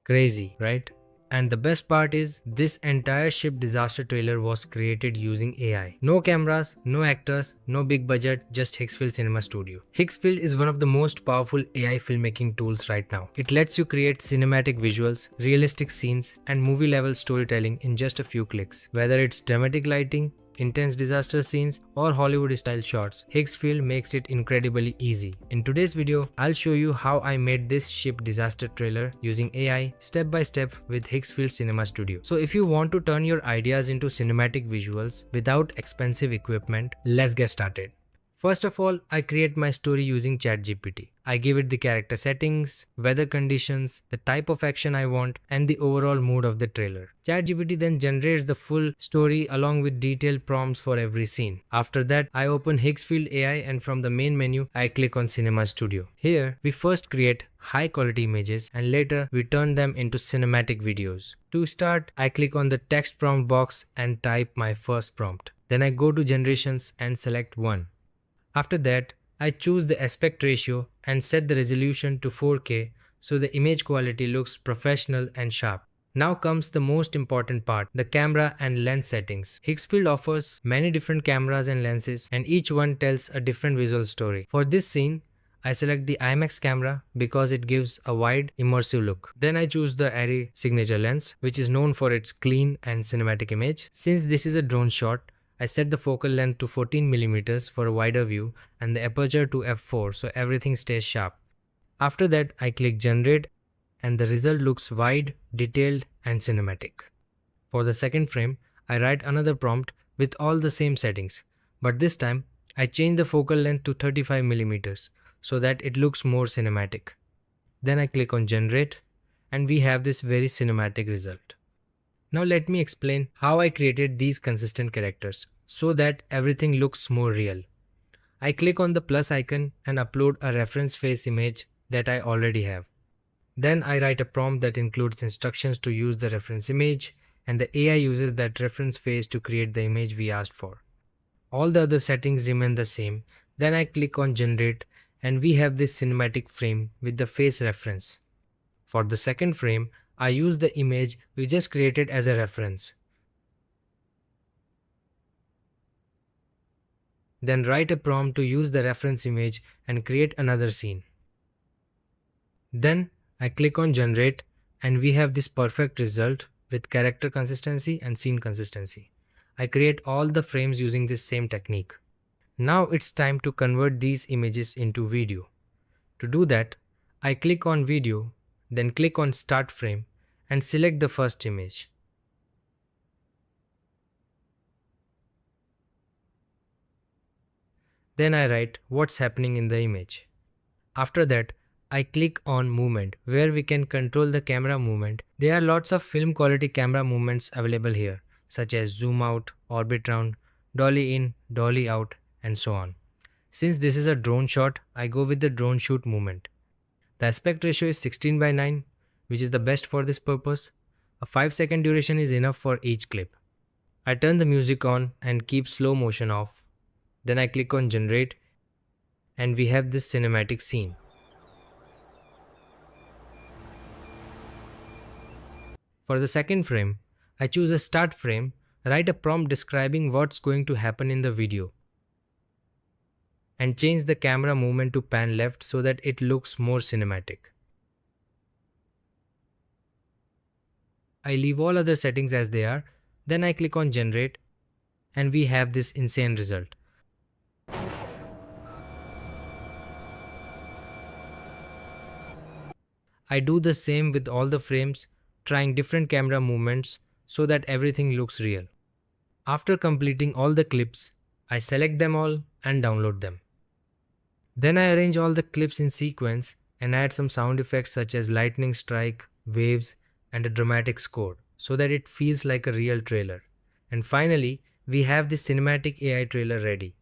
Crazy, right? And the best part is, this entire ship disaster trailer was created using AI. No cameras, no actors, no big budget, just Higgsfield Cinema Studio. Hicksfield is one of the most powerful AI filmmaking tools right now. It lets you create cinematic visuals, realistic scenes, and movie-level storytelling in just a few clicks. Whether it's dramatic lighting, intense disaster scenes, or Hollywood style shots, Hicksfield makes it incredibly easy. In today's video, I'll show you how I made this ship disaster trailer using AI step by step with Hicksfield Cinema Studio. So if you want to turn your ideas into cinematic visuals without expensive equipment, let's get started. First of all, I create my story using ChatGPT. I give it the character settings, weather conditions, the type of action I want, and the overall mood of the trailer. ChatGPT then generates the full story along with detailed prompts for every scene. After that, I open Higgsfield AI and from the main menu, I click on Cinema Studio. Here, we first create high quality images and later we turn them into cinematic videos. To start, I click on the text prompt box and type my first prompt. Then I go to generations and select 1. After that, I choose the aspect ratio and set the resolution to 4K so the image quality looks professional and sharp. Now comes the most important part, the camera and lens settings. Hicksfield offers many different cameras and lenses and each one tells a different visual story. For this scene, I select the IMAX camera because it gives a wide, immersive look. Then I choose the Arri signature lens, which is known for its clean and cinematic image. Since this is a drone shot, I set the focal length to 14mm for a wider view and the aperture to f4 so everything stays sharp. After that, I click generate and the result looks wide, detailed and cinematic. For the second frame, I write another prompt with all the same settings, but this time I change the focal length to 35mm so that it looks more cinematic. Then I click on generate and we have this very cinematic result. Now let me explain how I created these consistent characters so that everything looks more real. I click on the plus icon and upload a reference face image that I already have. Then I write a prompt that includes instructions to use the reference image and the AI uses that reference face to create the image we asked for. All the other settings remain the same. Then I click on generate and we have this cinematic frame with the face reference. For the second frame, I use the image we just created as a reference. Then write a prompt to use the reference image and create another scene. Then I click on generate and we have this perfect result with character consistency and scene consistency. I create all the frames using this same technique. Now it's time to convert these images into video. To do that, I click on video, then click on start frame and select the first image. Then I write what's happening in the image. After that, I click on movement where we can control the camera movement. There are lots of film quality camera movements available here, such as zoom out, orbit round, dolly in, dolly out, and so on. Since this is a drone shot, I go with the drone shoot movement. The aspect ratio is 16:9, which is the best for this purpose. A 5-second duration is enough for each clip. I turn the music on and keep slow motion off. Then I click on generate and we have this cinematic scene. For the second frame, I choose a start frame, write a prompt describing what's going to happen in the video, and change the camera movement to pan left so that it looks more cinematic. I leave all other settings as they are, then I click on generate and we have this insane result. I do the same with all the frames, trying different camera movements so that everything looks real. After completing all the clips, I select them all and download them. Then I arrange all the clips in sequence and add some sound effects such as lightning strike, waves, and a dramatic score so that it feels like a real trailer. And finally, we have this cinematic AI trailer ready.